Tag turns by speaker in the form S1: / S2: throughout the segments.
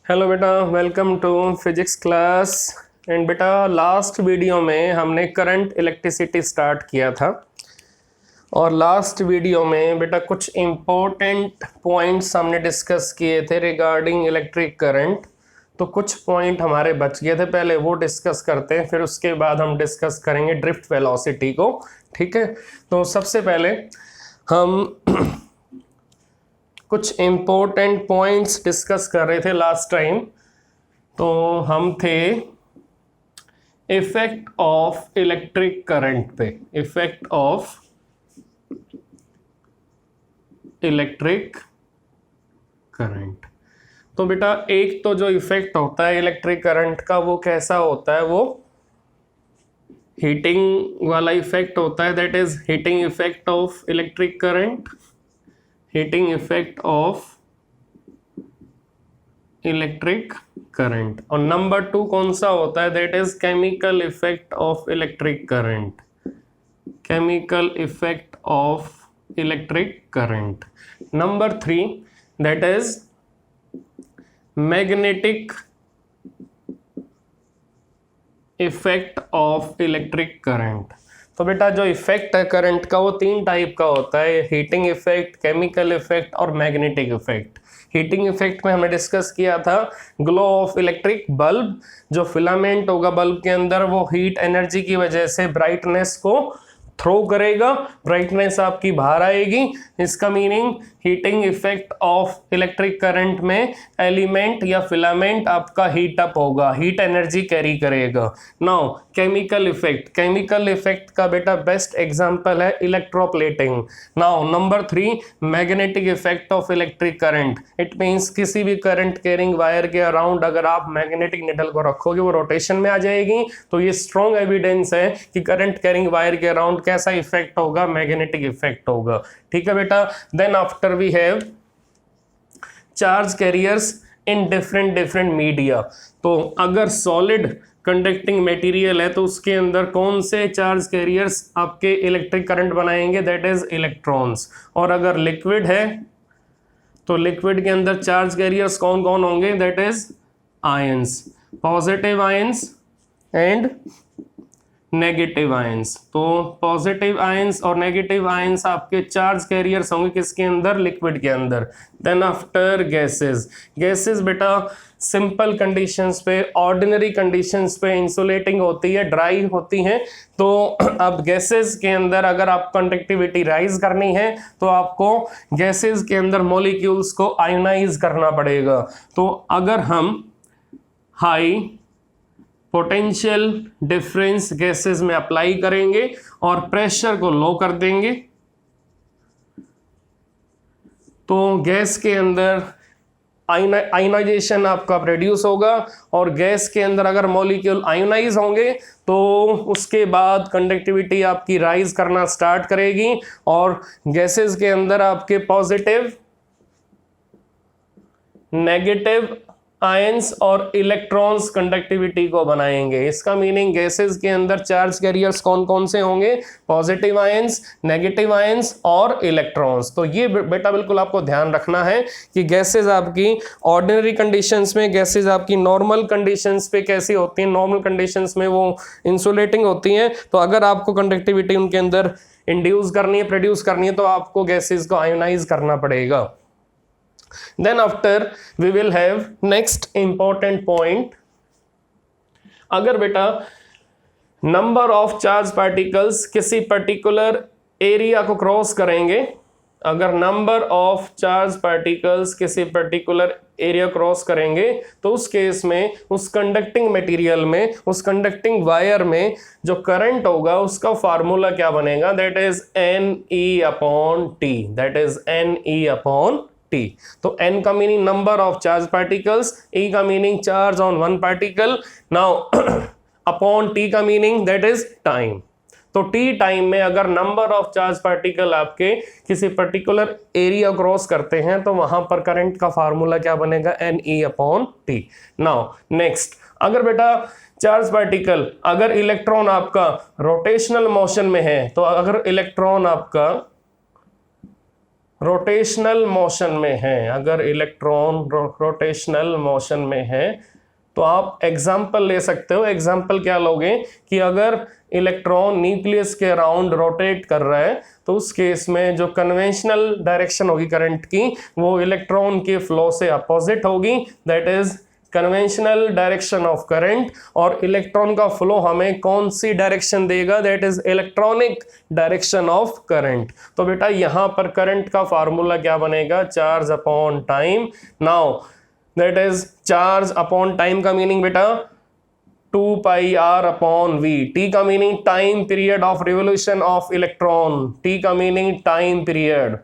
S1: Hello बेटा, welcome to physics class. And बेटा, last video में हमने करंट इलेक्ट्रिसिटी स्टार्ट किया था और लास्ट वीडियो में बेटा कुछ इम्पोर्टेंट पॉइंट्स हमने डिस्कस किए थे रिगार्डिंग इलेक्ट्रिक करंट। तो कुछ पॉइंट हमारे बच गए थे, पहले वो डिस्कस करते हैं, फिर उसके बाद हम डिस्कस करेंगे ड्रिफ्ट वेलोसिटी को। ठीक है, तो सबसे पहले हम कुछ इम्पोर्टेंट पॉइंट्स डिस्कस कर रहे थे लास्ट टाइम। तो हम थे इफेक्ट ऑफ इलेक्ट्रिक करंट पे, इफेक्ट ऑफ इलेक्ट्रिक करंट। तो बेटा एक तो जो इफेक्ट होता है इलेक्ट्रिक करंट का वो कैसा होता है, वो हीटिंग वाला इफेक्ट होता है, that is heating effect of electric current, heating effect of electric current. और नंबर 2 कौन सा होता है, that is chemical effect of electric current, chemical effect of electric current. Number 3 that is magnetic effect of electric current. तो बेटा जो effect है current का वो 3 टाइप का होता है, हीटिंग इफेक्ट, केमिकल इफेक्ट और मैग्नेटिक इफेक्ट। हीटिंग इफेक्ट में हमने डिस्कस किया था ग्लो ऑफ इलेक्ट्रिक बल्ब, जो फिलामेंट होगा बल्ब के अंदर वो हीट एनर्जी की वजह से ब्राइटनेस को थ्रो करेगा, ब्राइटनेस आपकी बाहर आएगी। इसका meaning heating effect of electric current में एलिमेंट या फिलामेंट आपका हीट अप होगा, हीट एनर्जी कैरी करेगा। Now chemical effect, chemical effect का बेटा बेस्ट एग्जांपल है electroplating. Now number 3 magnetic effect of electric current. It means किसी भी करंट कैरिंग वायर के अराउंड अगर आप मैग्नेटिक निडल को रखोगे वो रोटेशन में आ जाएगी। तो ये स्ट्रॉन्ग एविडेंस है कि करंट कैरिंग वायर के अराउंड कैसा इफेक्ट होगा, मैग्नेटिक इफेक्ट होगा। ठीक है बेटा, then after we have charge carriers in different media. तो अगर सॉलिड कंडक्टिंग मटेरियल है तो उसके अंदर कौन से चार्ज कैरियर्स आपके इलेक्ट्रिक करंट बनाएंगे, दैट इज इलेक्ट्रॉन्स। और अगर लिक्विड है तो लिक्विड के अंदर चार्ज कैरियर्स कौन कौन होंगे, that is ions, positive ions and negative ions. तो पॉजिटिव आयंस और नेगेटिव आयंस आपके चार्ज कैरियर्स होंगे किसके अंदर, लिक्विड के अंदर। देन आफ्टर गैसेस, गैसेस बेटा सिंपल कंडीशंस पे, ऑर्डिनरी कंडीशंस पे इंसुलेटिंग होती है, ड्राई होती हैं। तो अब गैसेस के अंदर अगर आप कंडक्टिविटी राइज करनी है तो आपको गैसेस के अंदर मॉलिक्यूल्स को आयोनाइज करना पड़ेगा। तो अगर हम हाई पोटेंशियल डिफरेंस गैसेस में अप्लाई करेंगे और प्रेशर को लो कर देंगे तो गैस के अंदर आयोनाइजेशन आपका प्रोड्यूस होगा। और गैस के अंदर अगर मॉलिक्यूल आयोनाइज होंगे तो उसके बाद कंडक्टिविटी आपकी राइज करना स्टार्ट करेगी और गैसेस के अंदर आपके पॉजिटिव, नेगेटिव आयंस और इलेक्ट्रॉन्स कंडक्टिविटी को बनाएंगे। इसका मीनिंग गैसेस के अंदर चार्ज कैरियर्स कौन कौन से होंगे, पॉजिटिव आयंस, नेगेटिव आयंस और इलेक्ट्रॉन्स। तो ये बेटा बिल्कुल आपको ध्यान रखना है कि गैसेस आपकी ऑर्डिनरी कंडीशंस में, गैसेस आपकी नॉर्मल कंडीशंस पे कैसी होती हैं, नॉर्मल कंडीशंस में वो इंसुलेटिंग होती हैं। तो अगर आपको कंडक्टिविटी उनके अंदर इंड्यूस करनी है, प्रोड्यूस करनी है तो आपको गैसेस को आयोनाइज करना पड़ेगा। Then after we will have next important point, अगर बेटा नंबर ऑफ चार्ज पार्टिकल्स किसी पर्टिकुलर एरिया को क्रॉस करेंगे, अगर नंबर ऑफ चार्ज पार्टिकल्स किसी पर्टिकुलर एरिया क्रॉस करेंगे तो उस केस में उस कंडक्टिंग मटेरियल में, उस कंडक्टिंग वायर में जो करंट होगा उसका फार्मूला क्या बनेगा, that is NE/T, that is NE/T। तो n का meaning number of charge particles, E का meaning charge on one particle, now upon T का मीनिंग दैट इज टाइम। तो T टाइम में अगर नंबर ऑफ चार्ज पार्टिकल आपके किसी particular area cross करते हैं तो वहां पर करंट का फार्मूला क्या बनेगा, NE/T। नाउ नेक्स्ट, अगर बेटा चार्ज पार्टिकल, अगर इलेक्ट्रॉन आपका रोटेशनल मोशन में है तो अगर इलेक्ट्रॉन आपका रोटेशनल मोशन में है, अगर इलेक्ट्रॉन रोटेशनल मोशन में है तो आप एग्जाम्पल ले सकते हो। एग्जाम्पल क्या लोगे कि अगर इलेक्ट्रॉन न्यूक्लियस के अराउंड रोटेट कर रहा है तो उस केस में जो कन्वेंशनल डायरेक्शन होगी करंट की वो इलेक्ट्रॉन के फ्लो से अपोजिट होगी, that is conventional direction of current. और इलेक्ट्रॉन का फ्लो हमें कौन सी डायरेक्शन देगा, that is electronic direction of current. तो बेटा यहां पर करंट का फार्मूला क्या बनेगा, charge upon time. Now that is charge upon time का मीनिंग बेटा 2 pi are upon we. T का meaning time period of revolution of electron, T का मीनिंग टाइम पीरियड,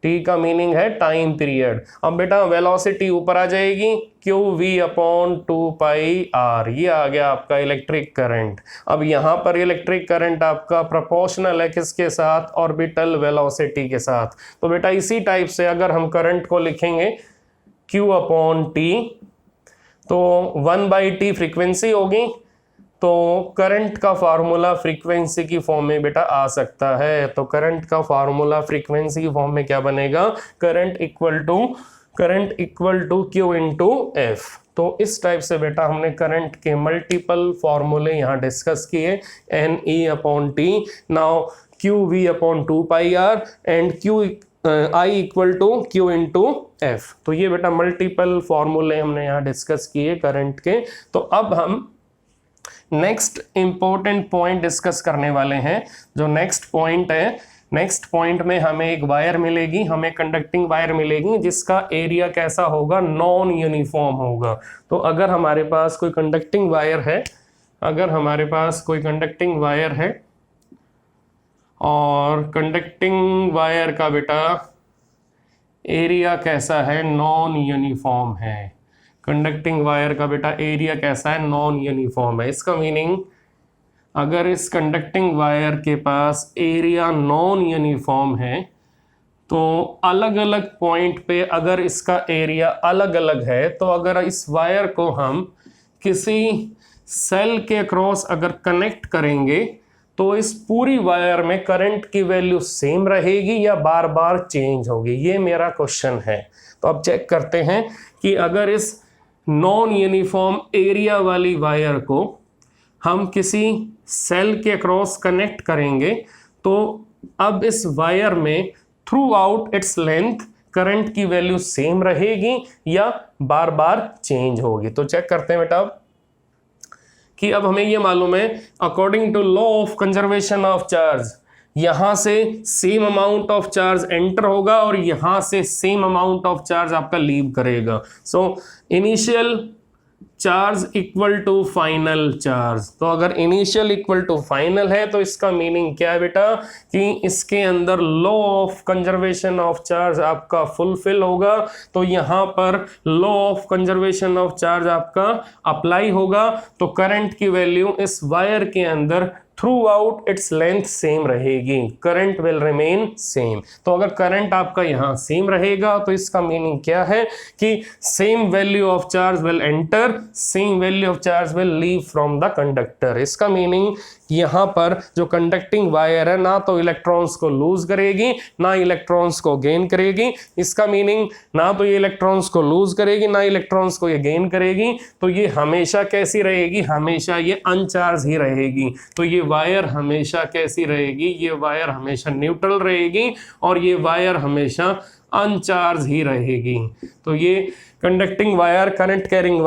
S1: टी का मीनिंग है टाइम पीरियड। अब बेटा वेलोसिटी ऊपर आ जाएगी Q v upon 2 pi r, ये आ गया आपका इलेक्ट्रिक करंट। अब यहाँ पर इलेक्ट्रिक करंट आपका प्रोपोर्शनल है किसके साथ, ऑर्बिटल वेलोसिटी के साथ। तो बेटा इसी टाइप से अगर हम करंट को लिखेंगे Q अपॉन टी तो 1/t फ्रीक्वेंसी होगी, तो करंट का फार्मूला फ्रीक्वेंसी की फॉर्म में बेटा आ सकता है। तो करंट का फार्मूला फ्रीक्वेंसी की फॉर्म में क्या बनेगा, current equal to Q into F. तो इस टाइप से बेटा हमने करंट के मल्टीपल फॉर्मूले यहाँ डिस्कस किए, NE upon T, now QV upon 2 pi r and I equal to Q into F. तो ये बेटा मल्टीपल फॉर्मूले हमने यहाँ डिस्कस किए करंट के। तो अब हम नेक्स्ट इंपॉर्टेंट पॉइंट डिस्कस करने वाले हैं। जो नेक्स्ट पॉइंट है, नेक्स्ट पॉइंट में हमें एक वायर मिलेगी, हमें कंडक्टिंग वायर मिलेगी जिसका एरिया कैसा होगा, नॉन यूनिफॉर्म होगा। तो अगर हमारे पास कोई कंडक्टिंग वायर है, अगर हमारे पास कोई कंडक्टिंग वायर है और कंडक्टिंग वायर का बेटा एरिया कैसा है, नॉन यूनिफॉर्म है। कंडक्टिंग वायर का बेटा एरिया कैसा है, नॉन यूनिफॉर्म है। इसका मीनिंग अगर इस कंडक्टिंग वायर के पास एरिया नॉन यूनिफॉर्म है तो अलग अलग पॉइंट पे अगर इसका एरिया अलग अलग है, तो अगर इस वायर को हम किसी सेल के अक्रॉस अगर कनेक्ट करेंगे तो इस पूरी वायर में करंट की वैल्यू सेम रहेगी या बार बार चेंज होगी, ये मेरा क्वेश्चन है। तो अब चेक करते हैं कि अगर इस नॉन यूनिफॉर्म एरिया वाली वायर को हम किसी सेल के अक्रॉस कनेक्ट करेंगे तो अब इस वायर में through out its length current की वैल्यू सेम रहेगी या बार बार चेंज होगी। तो चेक करते हैं बेटा कि अब हमें ये मालूम है according to law of conservation of charge, यहां से same amount of charge enter होगा और यहां से सेम अमाउंट ऑफ चार्ज आपका लीव करेगा। So initial charge equal to final charge. तो अगर इनिशियल इक्वल टू फाइनल है तो इसका मीनिंग क्या है बेटा कि इसके अंदर law of conservation of charge आपका फुलफिल होगा। तो यहां पर law of conservation of charge आपका अप्लाई होगा, तो करंट की वैल्यू इस वायर के अंदर through out its length same रहेगी, करंट विल रिमेन सेम। तो अगर करंट आपका यहाँ सेम रहेगा तो इसका मीनिंग क्या है कि same value of charge will enter, same value of charge will leave from the conductor. इसका मीनिंग यहाँ पर जो कंडक्टिंग वायर है ना तो इलेक्ट्रॉन्स को लूज करेगी ना इलेक्ट्रॉन्स को गेन करेगी। इसका मीनिंग ना तो ये इलेक्ट्रॉन्स को लूज करेगी ना इलेक्ट्रॉन्स को ये गेन करेगी। तो ये हमेशा कैसी रहेगी, हमेशा ये अनचार्ज ही रहेगी। तो ये वायर हमेशा कैसी रहेगी, ये वायर हमेशा न्यूट्रल रहेगी और ये वायर हमेशा अनचार्ज ही रहेगी। तो ये conducting wire, current carrying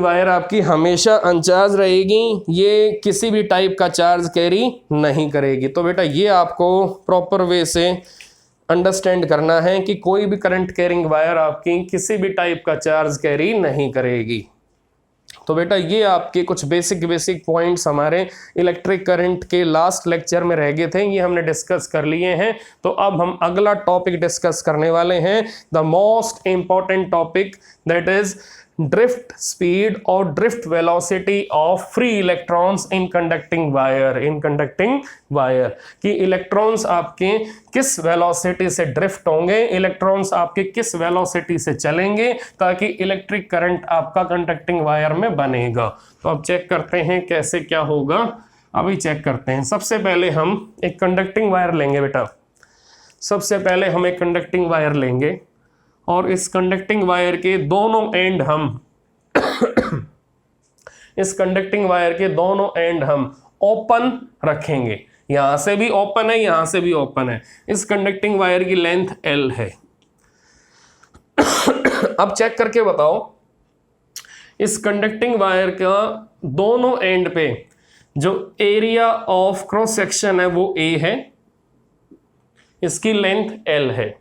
S1: wire आपकी हमेशा अनचार्ज रहेगी, ये किसी भी टाइप का चार्ज कैरी नहीं करेगी। तो बेटा ये आपको प्रॉपर वे से अंडरस्टैंड करना है कि कोई भी करंट कैरिंग वायर आपकी किसी भी टाइप का चार्ज कैरी नहीं करेगी। तो बेटा ये आपके कुछ बेसिक पॉइंट्स हमारे इलेक्ट्रिक करंट के लास्ट लेक्चर में रह गए थे, ये हमने डिस्कस कर लिए हैं। तो अब हम अगला टॉपिक डिस्कस करने वाले हैं, the most important topic, that is drift speed और drift velocity of free electrons in conducting wire. कि इलेक्ट्रॉन्स आपके किस वेलोसिटी से ड्रिफ्ट होंगे, इलेक्ट्रॉन्स आपके किस वेलोसिटी से चलेंगे ताकि इलेक्ट्रिक करंट आपका कंडक्टिंग वायर में बनेगा। तो अब चेक करते हैं कैसे क्या होगा। अभी चेक करते हैं। सबसे पहले हम एक कंडक्टिंग वायर लेंगे बेटा, सबसे पहले हम एक कंडक्टिंग वायर लेंगे और इस कंडक्टिंग वायर के दोनों एंड हम इस कंडक्टिंग वायर के दोनों एंड हम ओपन रखेंगे। यहां से भी ओपन है, यहां से भी ओपन है। इस कंडक्टिंग वायर की लेंथ L है। अब चेक करके बताओ, इस कंडक्टिंग वायर का दोनों एंड पे जो एरिया ऑफ क्रॉस सेक्शन है वो A है, इसकी लेंथ L है।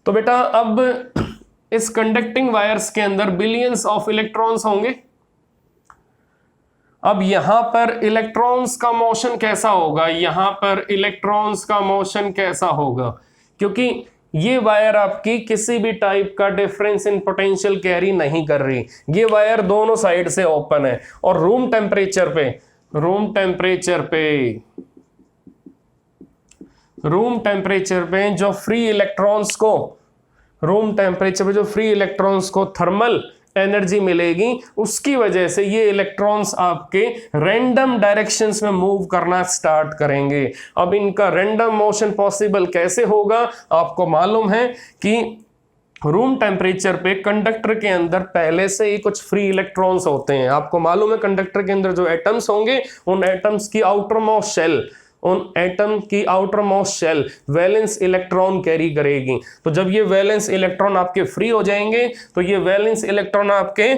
S1: तो बेटा अब इस कंडक्टिंग वायर्स के अंदर बिलियंस ऑफ इलेक्ट्रॉन्स होंगे। अब यहां पर इलेक्ट्रॉन्स का मोशन कैसा होगा, यहां पर इलेक्ट्रॉन्स का मोशन कैसा होगा, क्योंकि ये वायर आपकी किसी भी टाइप का डिफरेंस इन पोटेंशियल कैरी नहीं कर रही। ये वायर दोनों साइड से ओपन है और रूम टेम्परेचर पे जो फ्री इलेक्ट्रॉन्स को थर्मल एनर्जी मिलेगी, उसकी वजह से ये इलेक्ट्रॉन्स आपके रैंडम डायरेक्शंस में मूव करना स्टार्ट करेंगे। अब इनका रैंडम मोशन पॉसिबल कैसे होगा, आपको मालूम है कि रूम टेम्परेचर पे कंडक्टर के अंदर पहले से ही कुछ फ्री इलेक्ट्रॉन्स होते हैं। आपको मालूम है कंडक्टर के अंदर जो एटम्स होंगे, उन एटम्स की outer most shell valence electron carry करेगी। तो जब ये वैलेंस इलेक्ट्रॉन आपके फ्री हो जाएंगे तो ये वैलेंस इलेक्ट्रॉन आपके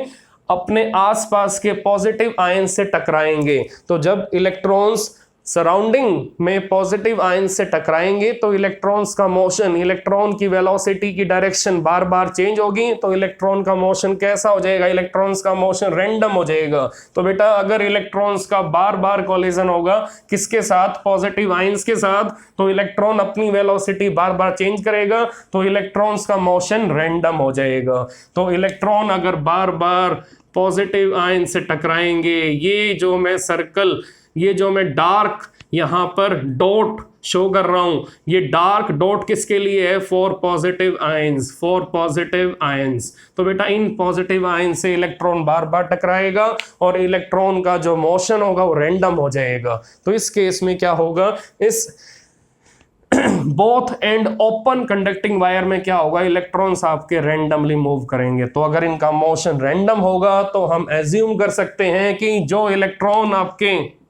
S1: अपने आसपास के पॉजिटिव आयन से टकराएंगे। तो जब इलेक्ट्रॉन्स सराउंडिंग में पॉजिटिव आयन से टकराएंगे तो इलेक्ट्रॉन्स का मोशन, इलेक्ट्रॉन की वेलोसिटी की डायरेक्शन बार बार चेंज होगी। तो इलेक्ट्रॉन का मोशन कैसा हो जाएगा, इलेक्ट्रॉन्स का मोशन रैंडम हो जाएगा। तो बेटा अगर इलेक्ट्रॉन्स का बार बार कोलिजन होगा किसके साथ, पॉजिटिव आयंस के साथ, तो इलेक्ट्रॉन अपनी वेलोसिटी बार बार चेंज करेगा, तो इलेक्ट्रॉन्स का मोशन रैंडम हो जाएगा। तो इलेक्ट्रॉन अगर बार बार पॉजिटिव आयन से टकराएंगे, ये जो मैं डार्क यहां पर डॉट शो कर रहा हूं, ये डार्क डॉट किसके लिए है, फॉर पॉजिटिव आयंस। तो बेटा इन पॉजिटिव आयन से इलेक्ट्रॉन बार बार टकराएगा और इलेक्ट्रॉन का जो मोशन होगा वो रैंडम हो जाएगा। तो इस केस में क्या होगा, इस both and open conducting wire में क्या होगा, इलेक्ट्रॉन्स आपके रैंडमली मूव करेंगे। तो अगर इनका मोशन रैंडम होगा तो हम एज्यूम कर सकते हैं कि जो इलेक्ट्रॉन आपके,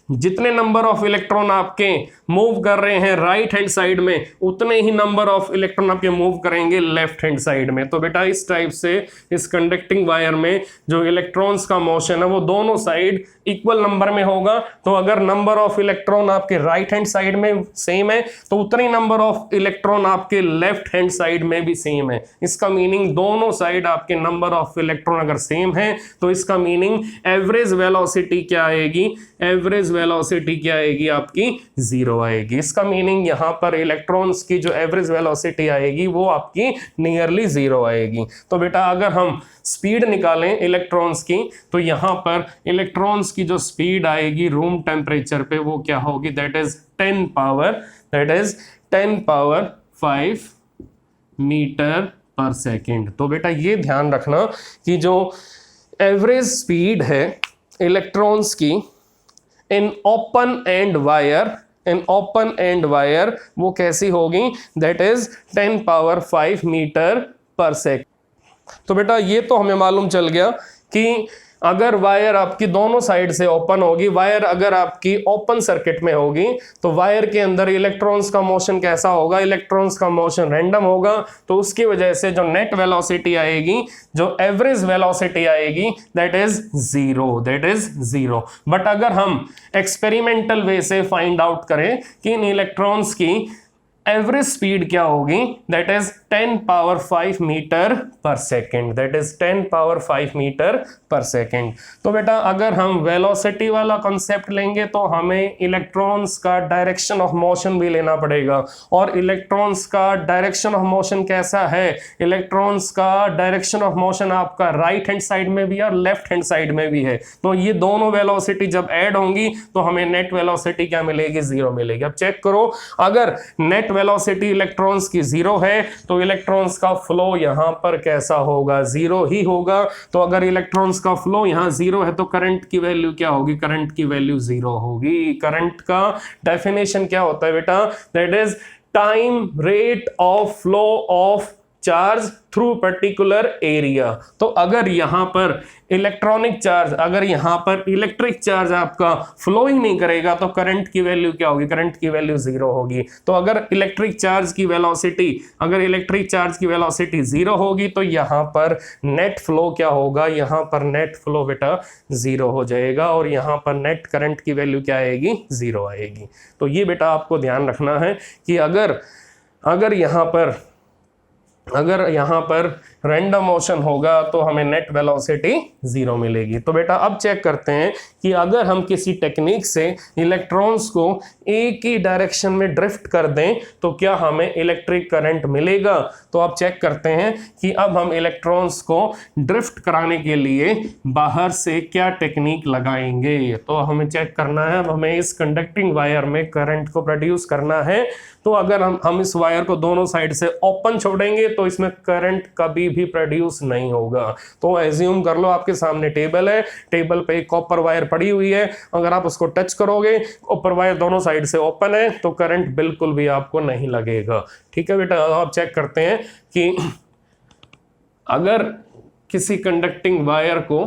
S1: जितने नंबर ऑफ इलेक्ट्रॉन आपके मूव कर रहे हैं राइट हैंड साइड में, उतने ही नंबर ऑफ इलेक्ट्रॉन आपके मूव करेंगे लेफ्ट हैंड साइड में। तो बेटा इस टाइप से इस कंडक्टिंग वायर में जो इलेक्ट्रॉन्स का मोशन है वो दोनों साइड इक्वल नंबर में होगा। तो अगर नंबर ऑफ इलेक्ट्रॉन आपके राइट हैंड साइड में सेम है तो उतनी नंबर ऑफ इलेक्ट्रॉन आपके लेफ्ट हैंड साइड में भी सेम है। इसका मीनिंग दोनों साइड आपके नंबर ऑफ इलेक्ट्रॉन अगर सेम है तो इसका मीनिंग एवरेज वेलोसिटी क्या आएगी, आपकी 0 आएगी। इसका मीनिंग यहां पर इलेक्ट्रॉन्स की जो एवरेज वेलोसिटी आएगी वो आपकी नियरली 0 आएगी। तो बेटा अगर हम स्पीड निकालें इलेक्ट्रॉन्स की, तो यहां पर इलेक्ट्रॉन्स की जो स्पीड आएगी रूम टेम्परेचर पे वो क्या होगी, that is 10 power 5 metre per second. तो बेटा ये ध्यान रखना कि जो एवरेज स्पीड है इलेक्ट्रॉन्स की इन ओपन एंड वायर वो कैसी होगी, that is 10 power 5 metre per second. तो बेटा ये तो हमें मालूम चल गया कि अगर वायर आपकी दोनों साइड से ओपन होगी, वायर अगर आपकी ओपन सर्किट में होगी तो वायर के अंदर इलेक्ट्रॉन्स का मोशन कैसा होगा, इलेक्ट्रॉन्स का मोशन रैंडम होगा। तो उसकी वजह से जो नेट वेलोसिटी आएगी, जो एवरेज वेलोसिटी आएगी, दैट इज 0। बट अगर हम एक्सपेरिमेंटल वे से फाइंड आउट करें कि इन इलेक्ट्रॉन्स की एवरेज स्पीड क्या होगी, that is 10 power 5 metre per second. तो बेटा अगर हम वेलोसिटी वाला कॉन्सेप्ट लेंगे तो हमें इलेक्ट्रॉन्स का डायरेक्शन ऑफ मोशन भी लेना पड़ेगा। और इलेक्ट्रॉन्स का डायरेक्शन ऑफ मोशन कैसा है, इलेक्ट्रॉन्स का डायरेक्शन ऑफ मोशन आपका राइट हैंड साइड में भी है और लेफ्ट हैंड साइड में भी है। तो ये दोनों वेलोसिटी जब ऐड होंगी तो हमें नेट वेलोसिटी क्या मिलेगी, 0 मिलेगी। अब चेक करो, अगर नेट वेलोसिटी इलेक्ट्रॉन्स की 0 है तो तो इलेक्ट्रॉन्स का फ्लो यहाँ पर कैसा होगा, जीरो ही होगा। तो अगर इलेक्ट्रॉन्स का फ्लो यहाँ जीरो है तो करंट की वैल्यू क्या होगी, करंट की वैल्यू जीरो होगी। करंट का डेफिनेशन क्या होता है बेटा, that is time rate of flow of charge through particular area. तो अगर यहां पर इलेक्ट्रॉनिक चार्ज, अगर यहां पर इलेक्ट्रिक चार्ज आपका फ्लो ही नहीं करेगा तो करंट की वैल्यू क्या होगी, करंट की वैल्यू जीरो होगी। तो अगर इलेक्ट्रिक चार्ज की वेलोसिटी, अगर इलेक्ट्रिक चार्ज की वेलोसिटी जीरो होगी तो यहां पर नेट फ्लो क्या होगा, यहां पर नेट फ्लो बेटा जीरो हो जाएगा और यहां पर नेट करंट की वैल्यू क्या आएगी, जीरो आएगी। तो ये बेटा आपको ध्यान रखना है कि अगर यहाँ पर रैंडम मोशन होगा तो हमें नेट वेलोसिटी जीरो मिलेगी। तो बेटा अब चेक करते हैं कि अगर हम किसी टेक्निक से इलेक्ट्रॉन्स को एक ही डायरेक्शन में ड्रिफ्ट कर दें तो क्या हमें इलेक्ट्रिक करंट मिलेगा। तो अब चेक करते हैं कि अब हम इलेक्ट्रॉन्स को ड्रिफ्ट कराने के लिए बाहर से क्या टेक्निक लगाएंगे। तो हमें चेक करना है, हमें इस कंडक्टिंग वायर में करंट को प्रोड्यूस करना है। तो अगर हम इस वायर को दोनों साइड से ओपन छोड़ेंगे तो इसमें करंट कभी भी प्रोड्यूस नहीं होगा। तो एज्यूम कर लो आपके सामने टेबल है, टेबल पे एक कॉपर वायर पड़ी हुई है, अगर आप उसको टच करोगे, कॉपर वायर दोनों साइड से ओपन है तो करंट बिल्कुल भी आपको नहीं लगेगा। ठीक है बेटा, आप चेक करते हैं कि अगर किसी कंडक्टिंग वायर को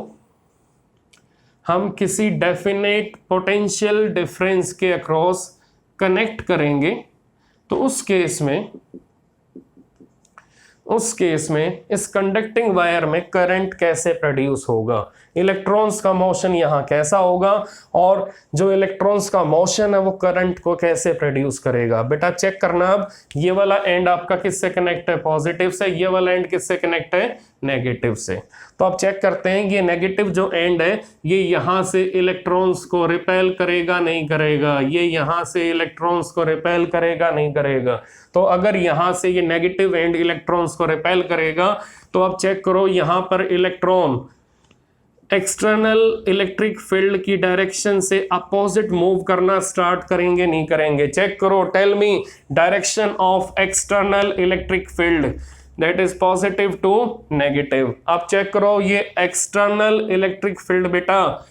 S1: हम किसी डेफिनेट पोटेंशियल डिफरेंस के अक्रॉस कनेक्ट करेंगे तो उस केस में इस कंडक्टिंग वायर में करंट कैसे प्रोड्यूस होगा, इलेक्ट्रॉन्स का मोशन यहाँ कैसा होगा और जो इलेक्ट्रॉन्स का मोशन है वो करंट को कैसे प्रोड्यूस करेगा। बेटा चेक करना, अब ये वाला एंड आपका किससे कनेक्ट है, पॉजिटिव से, ये वाला एंड किससे कनेक्ट है, नेगेटिव से। तो आप चेक करते हैं कि ये नेगेटिव जो एंड है ये यहाँ से इलेक्ट्रॉन्स को रिपेल करेगा नहीं करेगा, ये यहाँ से इलेक्ट्रॉन्स को रिपेल करेगा नहीं करेगा। तो अगर यहाँ से ये नेगेटिव एंड इलेक्ट्रॉन्स को रिपेल करेगा तो आप चेक करो यहाँ पर इलेक्ट्रॉन एक्सटर्नल इलेक्ट्रिक फील्ड की डायरेक्शन से अपोजिट मूव करना स्टार्ट करेंगे नहीं करेंगे। चेक करो, tell me direction of external electric field, that is positive to negative. आप चेक करो ये एक्सटर्नल इलेक्ट्रिक फील्ड बेटा,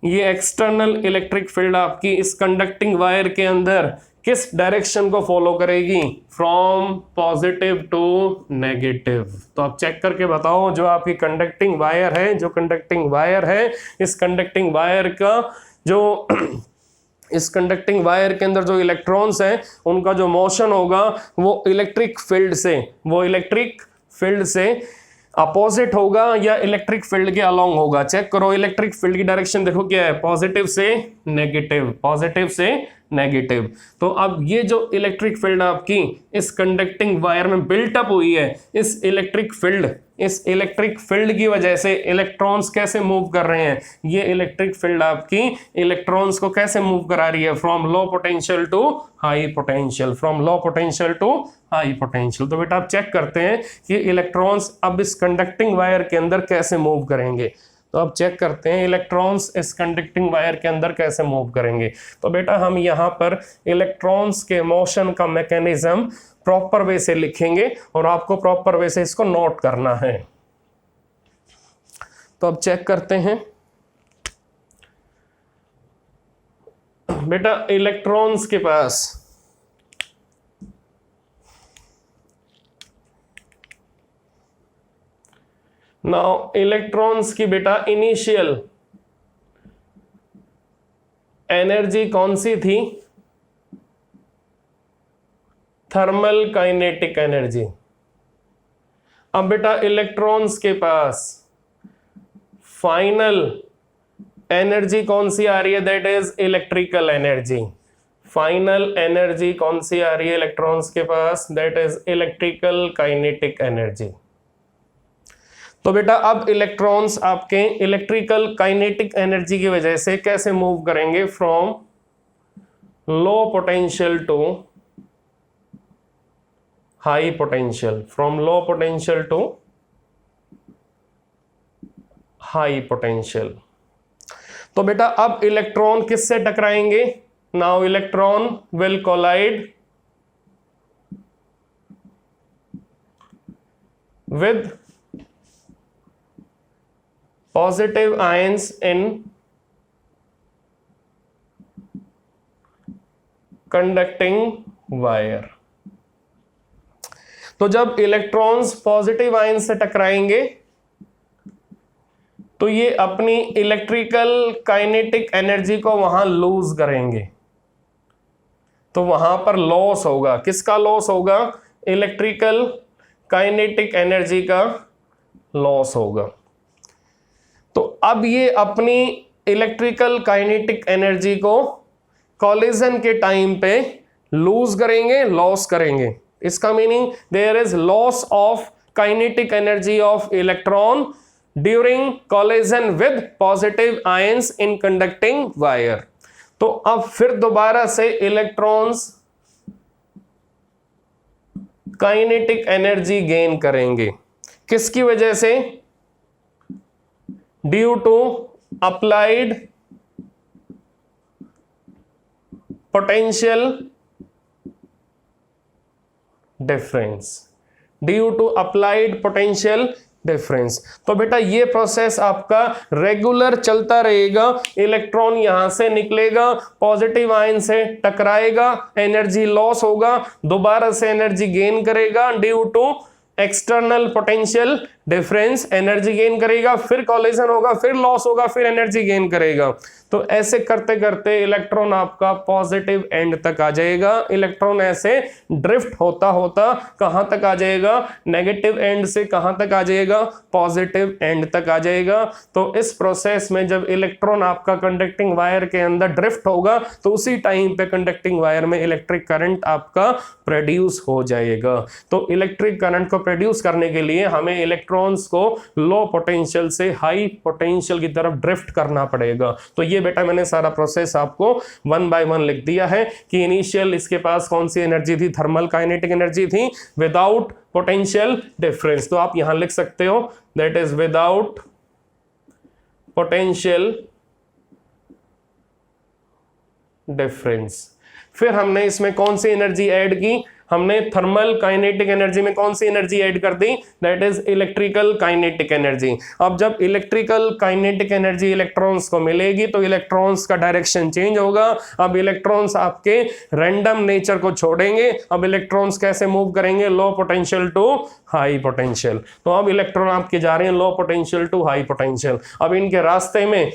S1: ये एक्सटर्नल इलेक्ट्रिक फील्ड आपकी इस कंडक्टिंग वायर के अंदर किस डायरेक्शन को फॉलो करेगी, फ्रॉम पॉजिटिव टू नेगेटिव। तो आप चेक करके बताओ, जो आपकी कंडक्टिंग वायर है, जो कंडक्टिंग वायर है, इस कंडक्टिंग वायर का जो इस कंडक्टिंग वायर के अंदर जो इलेक्ट्रॉन्स हैं उनका जो मोशन होगा वो इलेक्ट्रिक फील्ड से अपोजिट होगा या इलेक्ट्रिक फील्ड के अलोंग होगा। चेक करो, इलेक्ट्रिक फील्ड की डायरेक्शन देखो क्या है, पॉजिटिव से नेगेटिव, पॉजिटिव से नेगेटिव। तो अब ये जो इलेक्ट्रिक फील्ड आपकी इस कंडक्टिंग वायर में बिल्टअप हुई है, इस इलेक्ट्रिक फील्ड की वजह से इलेक्ट्रॉन्स कैसे मूव कर रहे हैं, ये इलेक्ट्रिक फील्ड आपकी इलेक्ट्रॉन्स को कैसे मूव करा रही है, from low potential to high potential, from low potential to high potential. तो बेटा आप चेक करते हैं कि इलेक्ट्रॉन्स अब इस कंडक्टिंग वायर के अंदर कैसे मूव करेंगे। तो अब चेक करते हैं इलेक्ट्रॉन्स इस कंडक्टिंग वायर के अंदर कैसे मूव करेंगे। तो बेटा हम यहाँ पर इलेक्ट्रॉन्स के मोशन का मैकेनिज्म प्रॉपर वे से लिखेंगे और आपको प्रॉपर वे से इसको नोट करना है। तो अब चेक करते हैं बेटा, इलेक्ट्रॉन्स के पास नाउ इलेक्ट्रॉन्स की बेटा इनिशियल एनर्जी कौन सी थी, थर्मल काइनेटिक एनर्जी। अब बेटा इलेक्ट्रॉन्स के पास फाइनल एनर्जी कौन सी आ रही है, that is electrical energy. Final energy कौन सी आ रही है इलेक्ट्रॉन्स के पास, that is electrical kinetic energy. तो बेटा अब इलेक्ट्रॉन्स आपके इलेक्ट्रिकल काइनेटिक एनर्जी की वजह से कैसे मूव करेंगे, from low potential to high potential, from low potential to high potential. तो बेटा अब इलेक्ट्रॉन किससे टकराएंगे, now electron will collide with positive ions in conducting wire। तो जब इलेक्ट्रॉन्स पॉजिटिव आयन से टकराएंगे तो ये अपनी इलेक्ट्रिकल काइनेटिक एनर्जी को वहां लूज करेंगे, तो वहां पर लॉस होगा। किसका लॉस होगा? इलेक्ट्रिकल काइनेटिक एनर्जी का लॉस होगा। तो अब ये अपनी इलेक्ट्रिकल काइनेटिक एनर्जी को कॉलिजन के टाइम पे लूज करेंगे, लॉस करेंगे। इसका meaning there is loss of kinetic energy of electron during collision with positive ions in conducting wire. तो अब फिर दोबारा से इलेक्ट्रॉन्स काइनेटिक एनर्जी गेन करेंगे। किसकी वजह से? Due to applied potential difference, due to applied potential difference. तो बेटा ये प्रोसेस आपका रेगुलर चलता रहेगा। इलेक्ट्रॉन यहां से निकलेगा, पॉजिटिव आयन से टकराएगा, एनर्जी लॉस होगा, दोबारा से एनर्जी गेन करेगा due to external potential difference, energy gain करेगा, फिर कॉलिजन होगा, फिर लॉस होगा, फिर एनर्जी गेन करेगा। तो ऐसे करते करते इलेक्ट्रॉन आपका पॉजिटिव एंड तक आ जाएगा। इलेक्ट्रॉन ऐसे ड्रिफ्ट होता होता कहां तक आ जाएगा? नेगेटिव एंड से कहां तक आ जाएगा? पॉजिटिव एंड तक आ जाएगा। तो इस प्रोसेस में जब इलेक्ट्रॉन आपका कंडक्टिंग वायर के अंदर ड्रिफ्ट होगा तो उसी टाइम पे कंडक्टिंग वायर में इलेक्ट्रिक करंट आपका प्रोड्यूस हो जाएगा। तो इलेक्ट्रिक करंट को प्रोड्यूस करने के लिए हमें इलेक्ट्रॉन्स को लो पोटेंशियल से हाई पोटेंशियल की तरफ ड्रिफ्ट करना पड़ेगा। तो ये बेटा मैंने सारा प्रोसेस आपको 1 बाय 1 लिख दिया है कि इनिशियल इसके पास कौन सी एनर्जी थी? थर्मल काइनेटिक एनर्जी थी विदाउट पोटेंशियल डिफरेंस। तो आप यहां लिख सकते हो that is without potential difference. फिर हमने इसमें कौन सी एनर्जी ऐड की? हमने थर्मल काइनेटिक एनर्जी में कौन सी एनर्जी ऐड कर दी? That is electrical kinetic energy. अब जब इलेक्ट्रिकल काइनेटिक एनर्जी इलेक्ट्रॉन्स को मिलेगी तो इलेक्ट्रॉन्स का डायरेक्शन चेंज होगा। अब इलेक्ट्रॉन्स आपके रैंडम नेचर को छोड़ेंगे। अब इलेक्ट्रॉन्स कैसे मूव करेंगे? Low potential to high potential. तो अब इलेक्ट्रॉन आपके जा रहे हैं low potential to high potential. अब इनके रास्ते में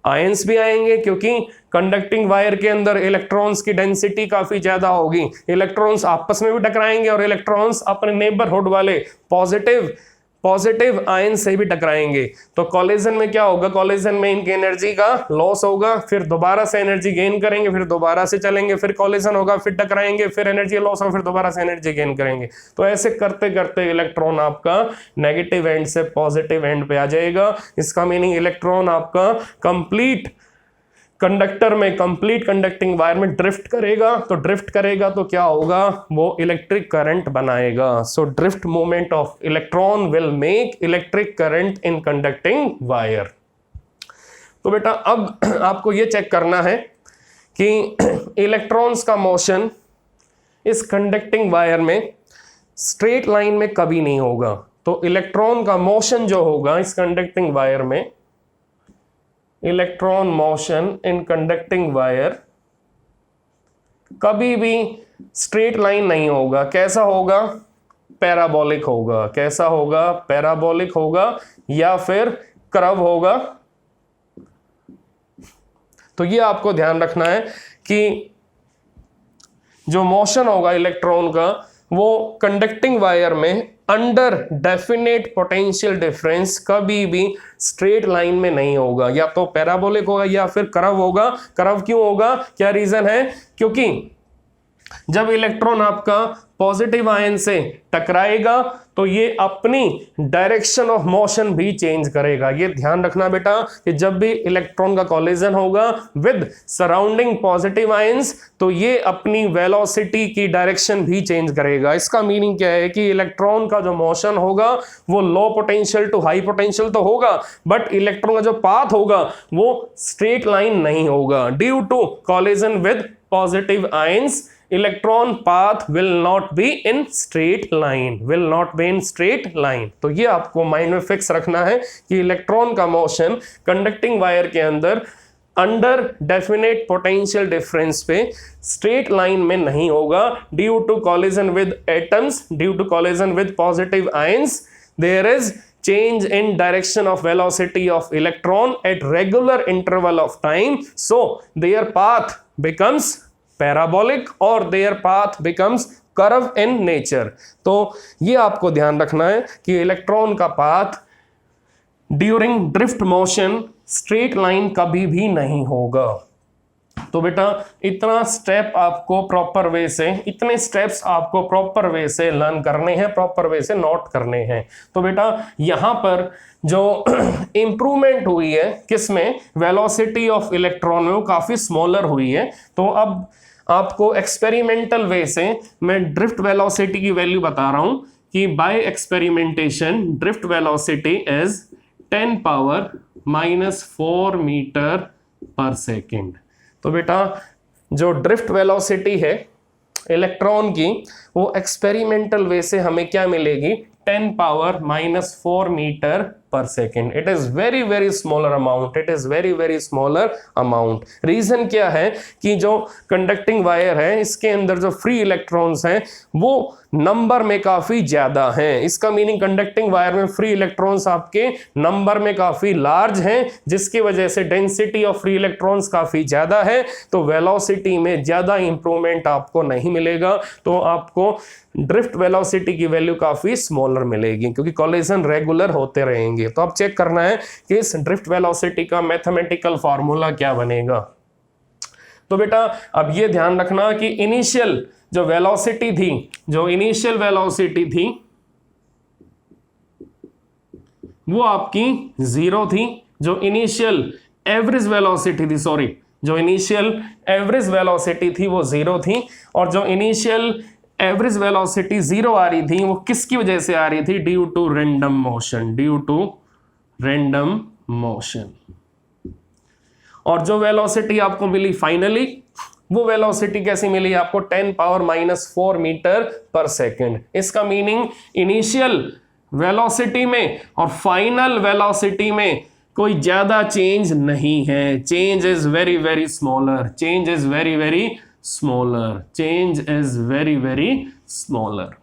S1: आयंस भी आएंगे क्योंकि कंडक्टिंग वायर के अंदर इलेक्ट्रॉन्स की डेंसिटी काफी ज्यादा होगी। इलेक्ट्रॉन्स आपस में भी टकराएंगे और इलेक्ट्रॉन्स अपने नेबरहुड वाले पॉजिटिव आयन से भी टकराएंगे। तो कॉलिजन में क्या होगा? कॉलिजन में इनकी एनर्जी का लॉस होगा, फिर दोबारा से एनर्जी गेन करेंगे, फिर दोबारा से चलेंगे, फिर कॉलिजन होगा, फिर टकराएंगे, फिर एनर्जी लॉस होगा, फिर दोबारा से एनर्जी गेन करेंगे। तो ऐसे करते करते इलेक्ट्रॉन आपका नेगेटिव एंड से पॉजिटिव एंड पे आ जाएगा। इसका मीनिंग इलेक्ट्रॉन आपका कंप्लीट कंडक्टर में, कंप्लीट कंडक्टिंग वायर में ड्रिफ्ट करेगा। तो ड्रिफ्ट करेगा तो क्या होगा? वो इलेक्ट्रिक करंट बनाएगा। So drift movement of electron will make electric current in conducting wire. तो बेटा अब आपको ये चेक करना है कि इलेक्ट्रॉन्स का मोशन इस कंडक्टिंग वायर में स्ट्रेट लाइन में कभी नहीं होगा। तो इलेक्ट्रॉन का मोशन जो होगा इस कंडक्टिंग वायर में, electron motion in conducting wire कभी भी स्ट्रेट लाइन नहीं होगा। कैसा होगा? पैराबोलिक होगा। कैसा होगा? पैराबोलिक होगा या फिर कर्व होगा। तो ये आपको ध्यान रखना है कि जो मोशन होगा इलेक्ट्रॉन का वो कंडक्टिंग वायर में अंडर डेफिनेट पोटेंशियल डिफरेंस कभी भी स्ट्रेट लाइन में नहीं होगा। या तो पैराबोलिक होगा या फिर कर्व होगा। कर्व क्यों होगा? क्या रीजन है? क्योंकि जब इलेक्ट्रॉन आपका पॉजिटिव आयन से टकराएगा तो ये अपनी डायरेक्शन ऑफ मोशन भी चेंज करेगा। ये ध्यान रखना बेटा कि जब भी इलेक्ट्रॉन का कॉलिजन होगा विद सराउंडिंग पॉजिटिव आयंस तो ये अपनी वेलोसिटी की डायरेक्शन भी चेंज करेगा। इसका मीनिंग क्या है कि इलेक्ट्रॉन का जो मोशन होगा वो low potential to high potential तो होगा, बट इलेक्ट्रॉन का जो पाथ होगा वो स्ट्रेट लाइन नहीं होगा due to collision with positive ions, electron path will not be in straight line. तो ये आपको माइंड में फिक्स रखना है कि इलेक्ट्रॉन का मोशन कंडक्टिंग वायर के अंदर अंडर डेफिनेट पोटेंशियल डिफरेंस पे स्ट्रेट लाइन में नहीं होगा, due to collision with atoms, due to collision with positive ions, there is change in direction of velocity of electron at regular interval of time, so their path becomes parabolic or their path becomes curve in nature. तो ये आपको ध्यान रखना है कि electron का path during drift motion straight line कभी भी नहीं होगा। तो बेटा इतना स्टेप आपको प्रॉपर वे से, इतने स्टेप्स आपको प्रॉपर वे से लर्न करने हैं, प्रॉपर वे से नोट करने हैं। तो बेटा यहाँ पर जो इंप्रूवमेंट हुई है किसमें, वेलोसिटी ऑफ इलेक्ट्रॉन में, वो काफ़ी स्मॉलर हुई है। तो अब आपको एक्सपेरिमेंटल वे से मैं ड्रिफ्ट वेलोसिटी की वैल्यू बता रहा हूँ कि by experimentation drift velocity is 10⁻⁻⁴ metre per second. तो बेटा जो ड्रिफ्ट वेलोसिटी है इलेक्ट्रॉन की, वो एक्सपेरिमेंटल वे से हमें क्या मिलेगी, 10⁻⁻⁴ metre per second. It is very very smaller amount, it is very very smaller amount. Reason क्या है कि जो कंडक्टिंग वायर है इसके अंदर जो फ्री इलेक्ट्रॉन्स हैं वो नंबर में काफी ज्यादा हैं। इसका मीनिंग कंडक्टिंग वायर में फ्री इलेक्ट्रॉन्स आपके नंबर में काफी लार्ज हैं, जिसकी वजह से डेंसिटी ऑफ फ्री इलेक्ट्रॉन्स काफी ज्यादा है, तो वेलोसिटी में ज्यादा इंप्रूवमेंट आपको नहीं मिलेगा। तो आपको ड्रिफ्ट वेलोसिटी की वैल्यू काफी स्मॉलर मिलेगी क्योंकि कॉलिजन रेगुलर होते रहेंगे। तो अब चेक करना है कि इस ड्रिफ्ट वेलोसिटी का मैथमेटिकल फॉर्मूला क्या बनेगा। तो बेटा अब ये ध्यान रखना कि इनिशियल जो वेलोसिटी थी, जो इनिशियल वेलोसिटी थी वो आपकी 0 थी, जो इनिशियल एवरेज वेलोसिटी थी, सॉरी, जो इनिशियल एवरेज वेलोसिटी थी वो 0 थी, और जो इनिशियल एवरेज वेलोसिटी 0 आ रही थी वो किसकी वजह से आ रही थी, due to random motion, due to random motion. और जो वेलोसिटी आपको मिली फाइनली, वो वेलोसिटी कैसी मिली आपको, 10⁻⁻⁴ मीटर पर सेकेंड। इसका मीनिंग इनिशियल वेलोसिटी में और फाइनल वेलोसिटी में कोई ज्यादा चेंज नहीं है, change is very very smaller, change is very very smaller, change is very very smaller.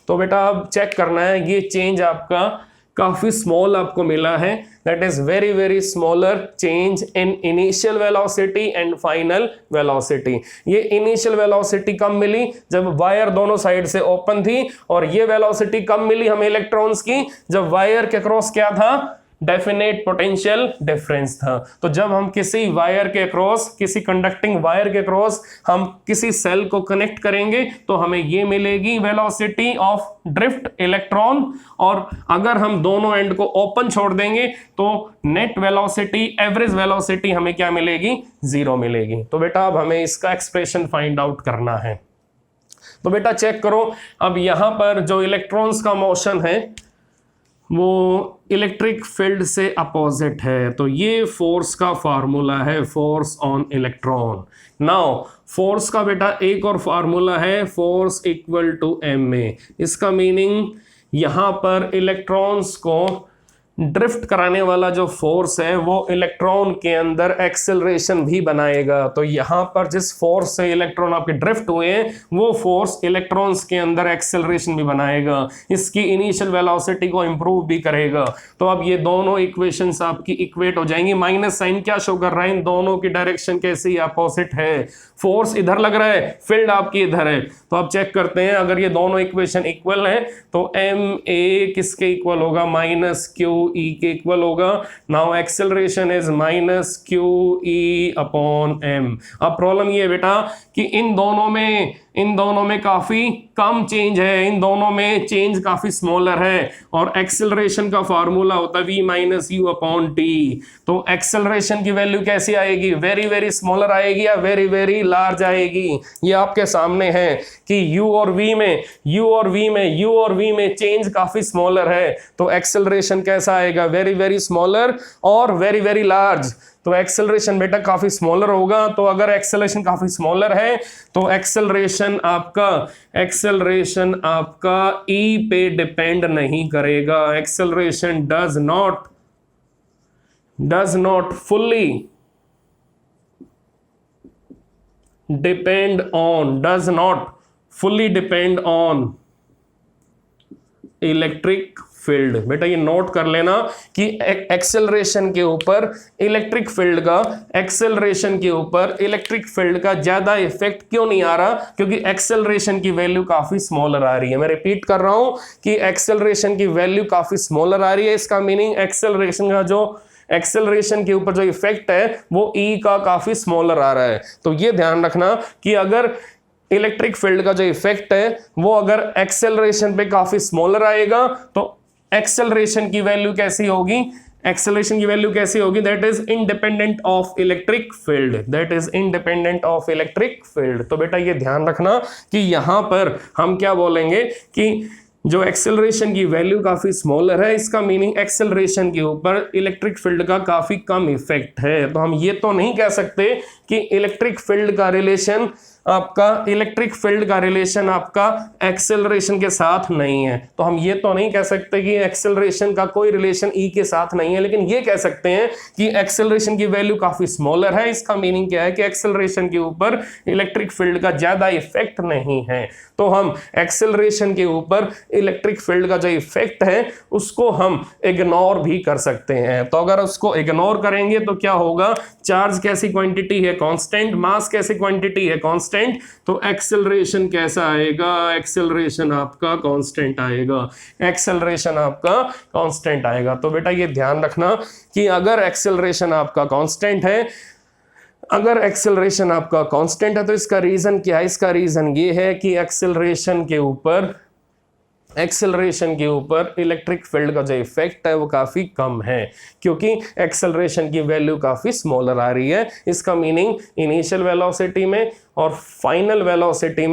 S1: तो बेटा अब चेक करना है, ये चेंज आपका काफी स्मॉल आपको मिला है, that is very very smaller change in initial velocity and final velocity. ये इनिशियल वेलोसिटी कब मिली, जब वायर दोनों साइड से ओपन थी, और ये वेलोसिटी कब मिली हमें इलेक्ट्रॉन्स की, जब वायर के क्रॉस क्या था, डेफिनेट पोटेंशियल डिफरेंस था। तो जब हम किसी वायर के क्रॉस, किसी कंडक्टिंग वायर के क्रॉस हम किसी सेल को कनेक्ट करेंगे तो हमें ये मिलेगी वेलोसिटी ऑफ ड्रिफ्ट इलेक्ट्रॉन, और अगर हम दोनों एंड को ओपन छोड़ देंगे तो नेट वेलोसिटी, एवरेज वेलोसिटी हमें क्या मिलेगी, 0 मिलेगी। तो बेटा अब हमें इसका एक्सप्रेशन फाइंड आउट करना है। तो बेटा चेक करो, अब यहां पर जो इलेक्ट्रॉन्स का मोशन है वो इलेक्ट्रिक फील्ड से अपोजिट है, तो ये फोर्स का फार्मूला है, force on electron. Now force का बेटा एक और फार्मूला है, फोर्स इक्वल टू ma। इसका मीनिंग यहां पर इलेक्ट्रॉन्स को ड्रिफ्ट कराने वाला जो फोर्स है वो इलेक्ट्रॉन के अंदर एक्सेलरेशन भी बनाएगा। तो यहाँ पर जिस फोर्स से इलेक्ट्रॉन आपके ड्रिफ्ट हुए हैं वो फोर्स इलेक्ट्रॉन्स के अंदर एक्सेलरेशन भी बनाएगा, इसकी इनिशियल वेलोसिटी को इंप्रूव भी करेगा। तो अब ये दोनों इक्वेशंस आपकी इक्वेट हो जाएंगी। माइनस साइन क्या शो कर रहा है, इन दोनों की डायरेक्शन कैसी अपोजिट है, फोर्स इधर लग रहा है, फील्ड आपकी इधर है। तो अब चेक करते हैं, अगर ये दोनों इक्वेशन इक्वल है तो ma किसके इक्वल होगा, -q_e के इक्वल होगा। Now acceleration is -q_e upon m। अब प्रॉब्लम ये बेटा कि इन दोनों में काफी कम चेंज है, इन दोनों में चेंज काफी स्मॉलर है, और एक्सेलरेशन का फार्मूला होता है v-u अपॉन t। तो एक्सेलरेशन की वैल्यू कैसी आएगी, वेरी वेरी स्मॉलर आएगी या वेरी वेरी लार्ज आएगी, ये आपके सामने है कि u और v में चेंज काफी स्मॉलर है, तो एक्सेलरेशन कैसा आएगा, वेरी वेरी स्मॉलर और वेरी वेरी लार्ज। तो एक्सेलरेशन बेटा काफी स्मॉलर होगा। तो अगर एक्सेलरेशन काफी स्मॉलर है तो एक्सेलरेशन आपका ई पे डिपेंड नहीं करेगा। Acceleration does not fully depend on electric field. बेटा ये नोट कर लेना कि एक्सेलरेशन के ऊपर इलेक्ट्रिक फील्ड का ज्यादा इफेक्ट क्यों नहीं आ रहा, क्योंकि एक्सेलरेशन की वैल्यू काफी स्मॉलर आ रही है। मैं रिपीट कर रहा हूं कि एक्सेलरेशन की वैल्यू काफी स्मॉलर आ रही है। इसका मीनिंग एक्सेलरेशन के ऊपर जो इफेक्ट है वो ई का काफी स्मॉलर आ रहा है। तो ये ध्यान रखना कि अगर इलेक्ट्रिक फील्ड का जो इफेक्ट है वो अगर एक्सेलरेशन पे काफी स्मॉलर आएगा तो एक्सेलरेशन की वैल्यू कैसी होगी, that is independent of electric field. तो बेटा ये ध्यान रखना कि यहां पर हम क्या बोलेंगे कि जो एक्सेलरेशन की वैल्यू काफी स्मॉलर है, इसका मीनिंग एक्सेलरेशन के ऊपर इलेक्ट्रिक फील्ड का काफी कम इफेक्ट है। तो हम ये तो नहीं कह सकते कि इलेक्ट्रिक फील्ड का रिलेशन आपका एक्सेलरेशन के साथ नहीं है। तो हम ये तो नहीं कह सकते कि एक्सेलरेशन का कोई रिलेशन ई के साथ नहीं है, लेकिन ये कह सकते हैं कि एक्सेलरेशन की वैल्यू काफी स्मॉलर है। इसका मीनिंग क्या है कि एक्सेलरेशन के ऊपर इलेक्ट्रिक फील्ड का ज्यादा इफेक्ट नहीं है। तो हम एक्सेलरेशन के ऊपर इलेक्ट्रिक फील्ड का जो इफेक्ट है उसको हम इग्नोर भी कर सकते हैं। तो अगर उसको इग्नोर करेंगे तो क्या होगा, चार्ज कैसी क्वांटिटी है, कांस्टेंट, मास कैसी क्वांटिटी है, कांस्टेंट, तो एक्सेलरेशन कैसा आएगा, एक्सेलरेशन आपका कांस्टेंट आएगा। तो बेटा ये ध्यान रखना कि अगर एक्सेलरेशन आपका कांस्टेंट है तो इसका रीजन क्या है, इसका रीजन ये है कि एक्सेलरेशन के ऊपर इलेक्ट्रिक फील्ड का जो इफेक्ट है वो काफी कम है, क्योंकि एक्सेलरेशन की वैल्यू काफी स्मॉलर आ रही है। इसका मीनिंग इनिशियल वेलोसिटी में और फाइनल वेलोसिटी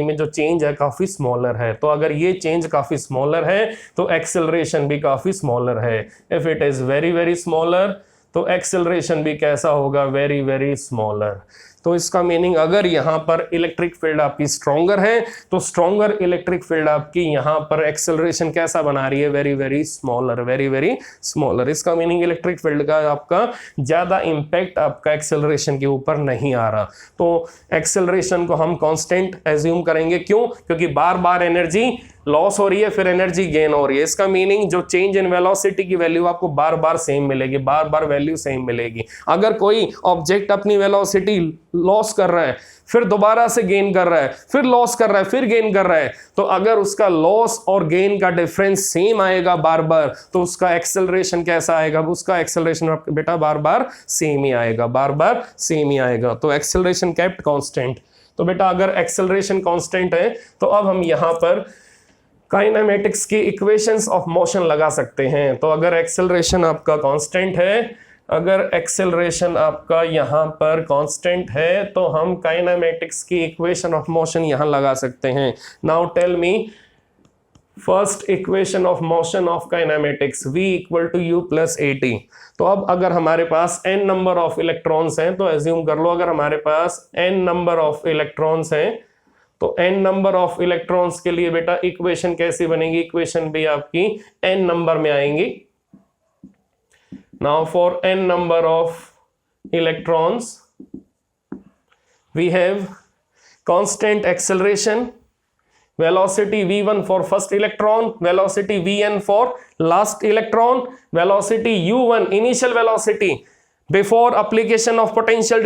S1: में जो चेंज है काफी स्मॉलर है। तो अगर ये चेंज काफी स्मॉलर है तो एक्सेलरेशन भी काफी स्मॉलर है। If it is very very smaller तो एक्सेलरेशन भी कैसा होगा, वेरी वेरी स्मॉलर। तो इसका मीनिंग अगर यहाँ पर इलेक्ट्रिक फील्ड आपकी स्ट्रॉन्गर है तो स्ट्रॉन्गर इलेक्ट्रिक फील्ड आपकी यहाँ पर एक्सेलरेशन कैसा बना रही है, वेरी वेरी स्मॉलर। इसका मीनिंग इलेक्ट्रिक फील्ड का आपका ज्यादा इंपैक्ट आपका एक्सेलरेशन के ऊपर नहीं आ रहा। तो एक्सेलरेशन को हम कांस्टेंट एज्यूम करेंगे। क्यों, क्योंकि बार बार एनर्जी लॉस हो रही है फिर एनर्जी गेन हो रही है। इसका मीनिंग जो चेंज इन वेलोसिटी की वैल्यू आपको बार बार सेम मिलेगी, बार बार वैल्यू सेम मिलेगी। अगर कोई ऑब्जेक्ट अपनी वेलोसिटी लॉस कर रहा है फिर दोबारा से गेन कर रहा है, फिर लॉस कर रहा है, फिर गेन कर रहा है, तो अगर उसका लॉस और गेन का डिफरेंस सेम आएगा बार बार तो उसका एक्सेलरेशन कैसा आएगा, उसका एक्सेलरेशन बेटा बार बार सेम ही आएगा। तो एक्सेलरेशन केप्ट कांस्टेंट। तो बेटा अगर एक्सेलरेशन कांस्टेंट है तो अब हम यहाँ पर काइनेमेटिक्स की इक्वेशंस ऑफ मोशन लगा सकते हैं। तो अगर एक्सेलरेशन आपका कांस्टेंट यहाँ पर कांस्टेंट है तो हम काइनेमेटिक्स की इक्वेशन ऑफ मोशन यहाँ लगा सकते हैं। Now tell me first equation of motion of kinematics, v equal to u plus at। तो अब अगर हमारे पास n नंबर ऑफ इलेक्ट्रॉन्स हैं तो एज्यूम कर लो अगर हमारे पास n नंबर ऑफ इलेक्ट्रॉन्स हैं तो n नंबर ऑफ इलेक्ट्रॉन्स के लिए बेटा इक्वेशन कैसी बनेगी, इक्वेशन भी आपकी n नंबर में आएंगी। Now for n number of electrons we have constant acceleration, velocity v1 for first electron, velocity vn for last electron, velocity u1 initial velocity before application of potential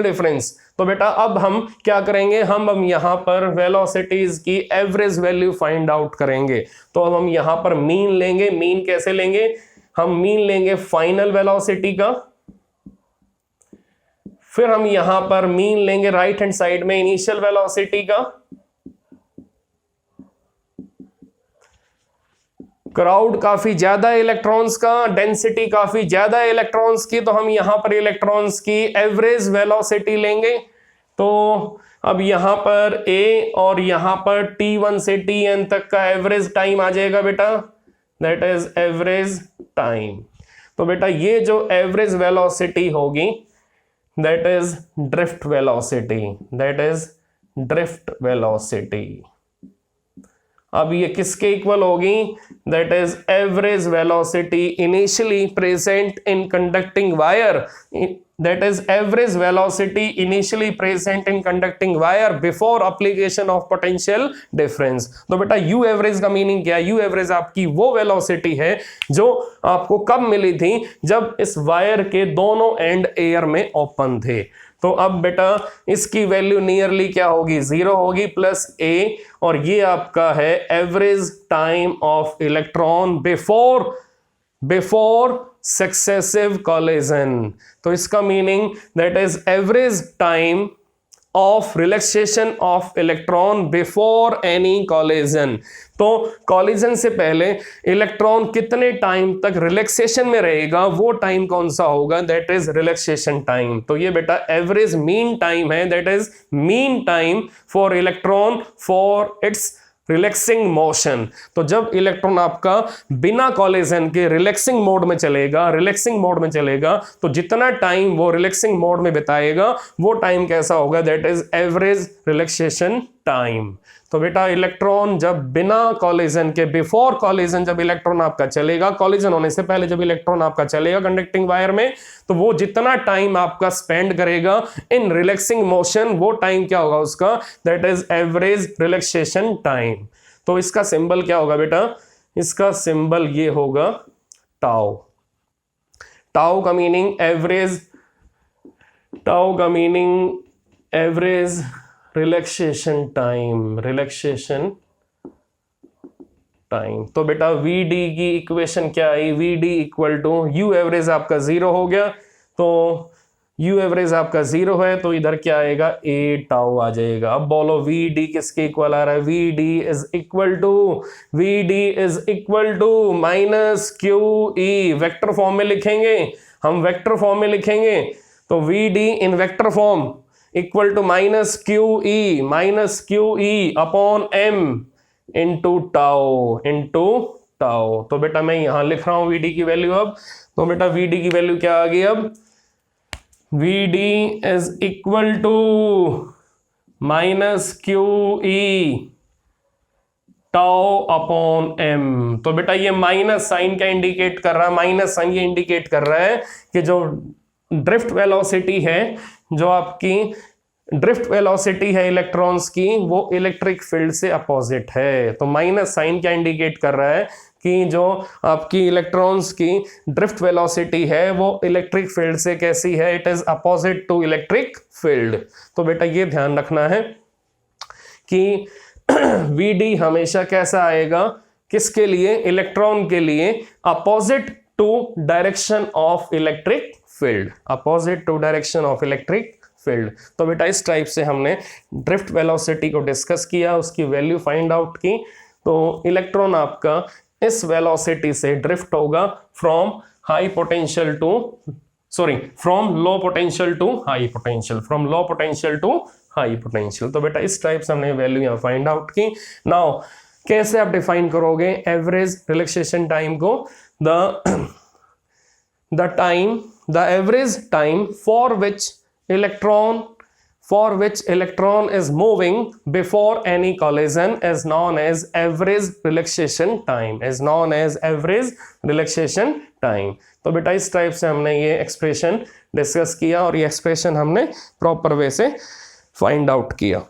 S1: difference, तो बेटा अब हम क्या करेंगे, हम यहाँ पर वेलोसिटीज की एवरेज वैल्यू फाइंड आउट करेंगे। तो अब हम यहाँ पर मीन लेंगे। मीन कैसे लेंगे, हम मीन लेंगे फाइनल वेलोसिटी का, फिर हम यहां पर मीन लेंगे राइट हैंड साइड में इनिशियल वेलोसिटी का। क्राउड काफी ज्यादा इलेक्ट्रॉन्स का, डेंसिटी काफी ज्यादा इलेक्ट्रॉन्स की, तो हम यहां पर इलेक्ट्रॉन्स की एवरेज वेलोसिटी लेंगे। तो अब यहां पर A और यहां पर T1 से Tn तक का एवरेज टाइम आ जाएगा बेटा दैट इज एवरेज टाइम। तो बेटा ये जो एवरेज वेलोसिटी होगी that is drift velocity, that is drift velocity. अब ये किसके इक्वल होगी? That is average velocity initially present in conducting wire, that is average velocity initially present in conducting wire before application of potential difference। तो बेटा u average का meaning क्या है? u average आपकी वो वेलोसिटी है जो आपको कब मिली थी? जब इस वायर के दोनों एंड एयर में ओपन थे। तो अब बेटा इसकी वैल्यू नियरली क्या होगी? 0 होगी प्लस a, और ये आपका है average time of electron before successive collision. तो इसका meaning that is average time of relaxation of electron before any collision. तो कॉलिजन से पहले इलेक्ट्रॉन कितने टाइम तक रिलैक्सेशन में रहेगा, वो टाइम कौन सा होगा? That is relaxation time. तो ये बेटा एवरेज मीन टाइम है, that is mean time for electron for its relaxing motion. तो जब इलेक्ट्रॉन आपका बिना कॉलिजन के रिलैक्सिंग मोड में चलेगा, तो जितना टाइम वो रिलैक्सिंग मोड में बिताएगा वो टाइम कैसा होगा? That is average relaxation time. तो बेटा इलेक्ट्रॉन जब बिना कॉलिजन के, बिफोर कॉलिजन जब इलेक्ट्रॉन आपका चलेगा, कॉलिजन होने से पहले जब इलेक्ट्रॉन आपका चलेगा कंडक्टिंग वायर में, तो वो जितना टाइम आपका स्पेंड करेगा इन रिलैक्सिंग मोशन, वो टाइम क्या होगा उसका? That is average relaxation time. तो इसका सिंबल क्या होगा बेटा? इसका सिंबल ये होगा टाउ। टाउ का मीनिंग एवरेज रिलैक्सेशन टाइम। तो बेटा VD की इक्वेशन क्या आई? VD equal to U average आपका 0 हो गया, तो U एवरेज आपका 0 है, तो इधर क्या आएगा? A टाउ आ जाएगा। अब बोलो VD किसके इक्वल आ रहा है? VD is equal to minus QE। Vector form में लिखेंगे हम, तो VD in vector form equal to minus QE upon M into tau. तो बेटा मैं यहां लिख रहा हूं VD की वैल्यू अब। तो बेटा VD की वैल्यू क्या आ गई अब? VD is equal to minus QE tau upon M। तो बेटा ये माइनस साइन क्या इंडिकेट कर रहा है? माइनस साइन ये इंडिकेट कर रहा है कि जो ड्रिफ्ट वेलोसिटी है, जो आपकी ड्रिफ्ट वेलोसिटी है इलेक्ट्रॉन्स की, वो इलेक्ट्रिक फील्ड से अपोजिट है। तो माइनस साइन क्या इंडिकेट कर रहा है कि जो आपकी इलेक्ट्रॉन्स की ड्रिफ्ट वेलोसिटी है वो इलेक्ट्रिक फील्ड से कैसी है? It is opposite to electric field. तो बेटा ये ध्यान रखना है कि VD हमेशा कैसा आएगा? किसके लिए? इलेक्ट्रॉन के लिए opposite to direction of electric field. तो बेटा इस टाइप से हमने ड्रिफ्ट वेलोसिटी को डिस्कस किया, उसकी वैल्यू फाइंड आउट की। तो इलेक्ट्रॉन आपका इस वेलोसिटी से ड्रिफ्ट होगा from low potential to high potential. तो बेटा इस टाइप से हमने वैल्यू यहाँ फाइंड आउट की। नाउ कैसे आप डिफाइन करोगे एवरेज रिलैक्सेशन टाइम को? the average time for which electron is moving before any collision is known as average relaxation time। तो बेटा इस टाइप से हमने ये एक्सप्रेशन डिस्कस किया और ये एक्सप्रेशन हमने प्रॉपर वे से फाइंड आउट किया।